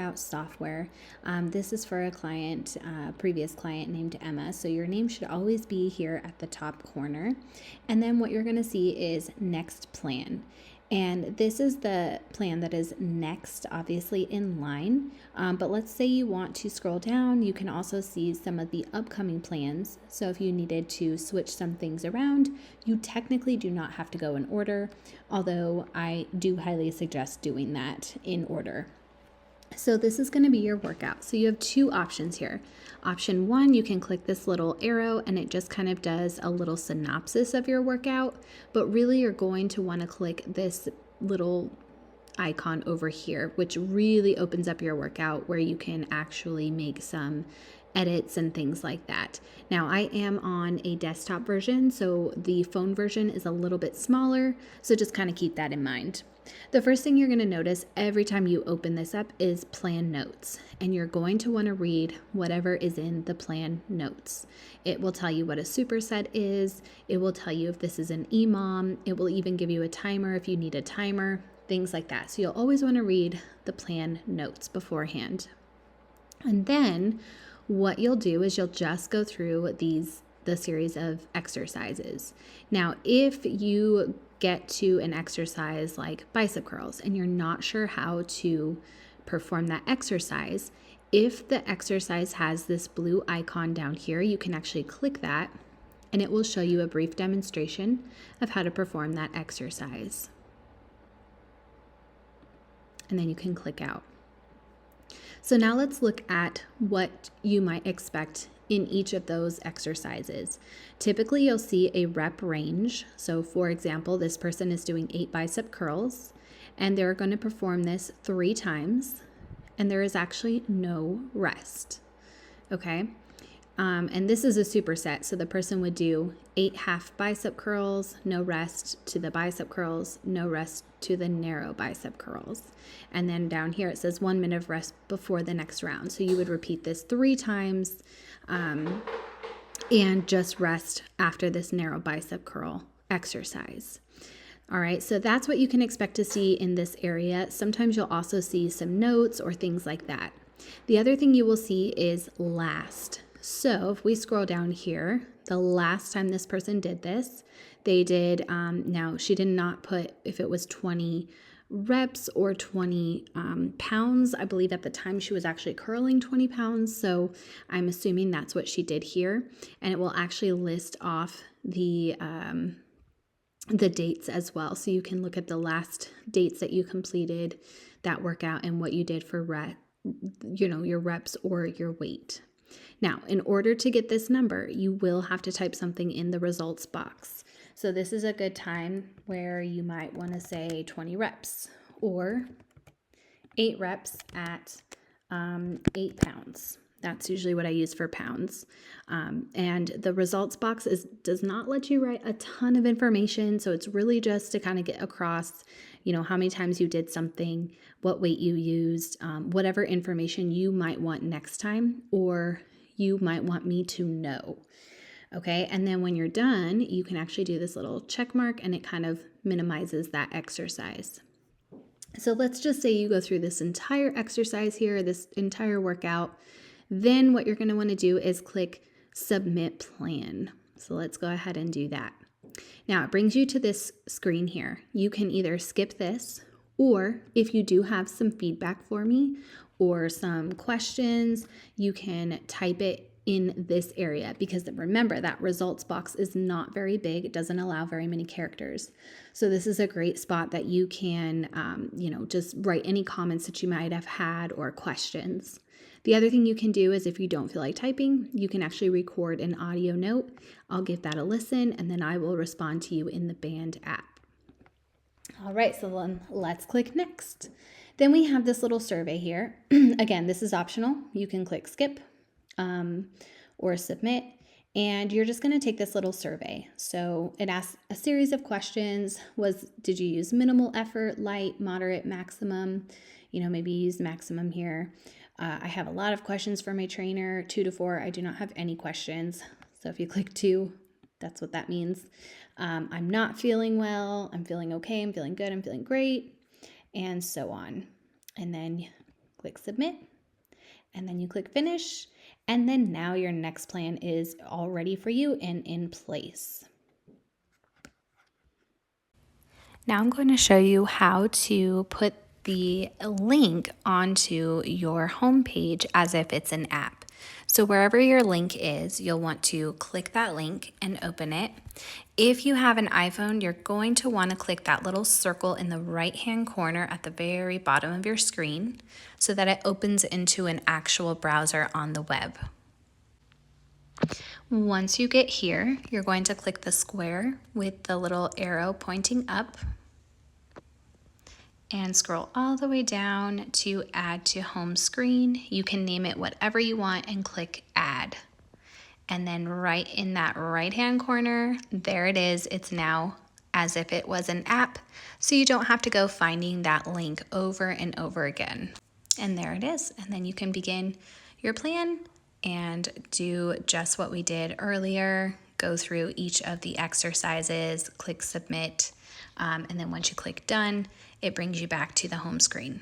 out software. This is for a client, previous client named Emma. So your name should always be here at the top corner. And then what you're going to see is next plan. And this is the plan that is next, obviously in line. But let's say you want to scroll down, you can also see some of the upcoming plans. So if you needed to switch some things around, you technically do not have to go in order, although I do highly suggest doing that in order. So this is going to be your workout. So you have two options here. Option one, you can click this little arrow and it just kind of does a little synopsis of your workout, but really you're going to want to click this little icon over here, which really opens up your workout where you can actually make some edits and things like that. Now I am on a desktop version, so the phone version is a little bit smaller, so just kind of keep that in mind. The first thing you're going to notice every time you open this up is plan notes, and you're going to want to read whatever is in the plan notes. It will tell you what a superset is. It will tell you if this is an EMOM. It will even give you a timer if you need a timer, things like that. So you'll always want to read the plan notes beforehand. And then what you'll do is you'll just go through the series of exercises. Now, if you get to an exercise like bicep curls and you're not sure how to perform that exercise, if the exercise has this blue icon down here, you can actually click that and it will show you a brief demonstration of how to perform that exercise. And then you can click out. So now let's look at what you might expect in each of those exercises. Typically, you'll see a rep range. So for example, this person is doing 8 bicep curls, and they're going to perform this 3 times, and there is actually no rest. Okay. And this is a superset. So the person would do 8 half bicep curls, no rest to the bicep curls, no rest to the narrow bicep curls. And then down here it says 1 minute of rest before the next round. So you would repeat this 3 times and just rest after this narrow bicep curl exercise. All right, so that's what you can expect to see in this area. Sometimes you'll also see some notes or things like that. The other thing you will see is last. So if we scroll down here, the last time this person did this, they did, now she did not put if it was 20 reps or 20 pounds. I believe at the time she was actually curling 20 pounds. So I'm assuming that's what she did here. And it will actually list off the dates as well. So you can look at the last dates that you completed that workout and what you did for your reps or your weight. Now, in order to get this number, you will have to type something in the results box. So this is a good time where you might want to say 20 reps or 8 reps at 8 pounds. That's usually what I use for pounds. And the results box does not let you write a ton of information. So it's really just to kind of get across, how many times you did something, what weight you used, whatever information you might want next time, or you might want me to know. Okay, and then when you're done, you can actually do this little check mark and it kind of minimizes that exercise. So let's just say you go through this entire exercise here, this entire workout. Then what you're going to want to do is click Submit Plan. So let's go ahead and do that. Now it brings you to this screen here. You can either skip this, or if you do have some feedback for me or some questions, you can type it in this area, because remember that results box is not very big. It doesn't allow very many characters. So this is a great spot that you can, just write any comments that you might have had or questions. The other thing you can do is if you don't feel like typing, you can actually record an audio note. I'll give that a listen and then I will respond to you in the Band app. All right, so then let's click next. Then we have this little survey here. Again, this is optional. You can click skip or submit, and you're just going to take this little survey. So it asks a series of questions. Did you use minimal effort, light, moderate, maximum? Maybe you use maximum here. I have a lot of questions for my trainer, 2 to 4. I do not have any questions. So if you click 2, that's what that means. I'm not feeling well. I'm feeling okay. I'm feeling good. I'm feeling great. And so on. And then Click submit, and then you click finish, and then now your next plan is all ready for you and in place. Now I'm going to show you how to put the link onto your homepage as if it's an app. So wherever your link is, you'll want to click that link and open it. If you have an iPhone, you're going to want to click that little circle in the right-hand corner at the very bottom of your screen so that it opens into an actual browser on the web. Once you get here, you're going to click the square with the little arrow pointing up and scroll all the way down to add to home screen. You can name it whatever you want and click add. And then right in that right-hand corner, there it is. It's now as if it was an app, so you don't have to go finding that link over and over again. And there it is. And then you can begin your plan and do just what we did earlier. Go through each of the exercises, click submit, and then once you click done, it brings you back to the home screen.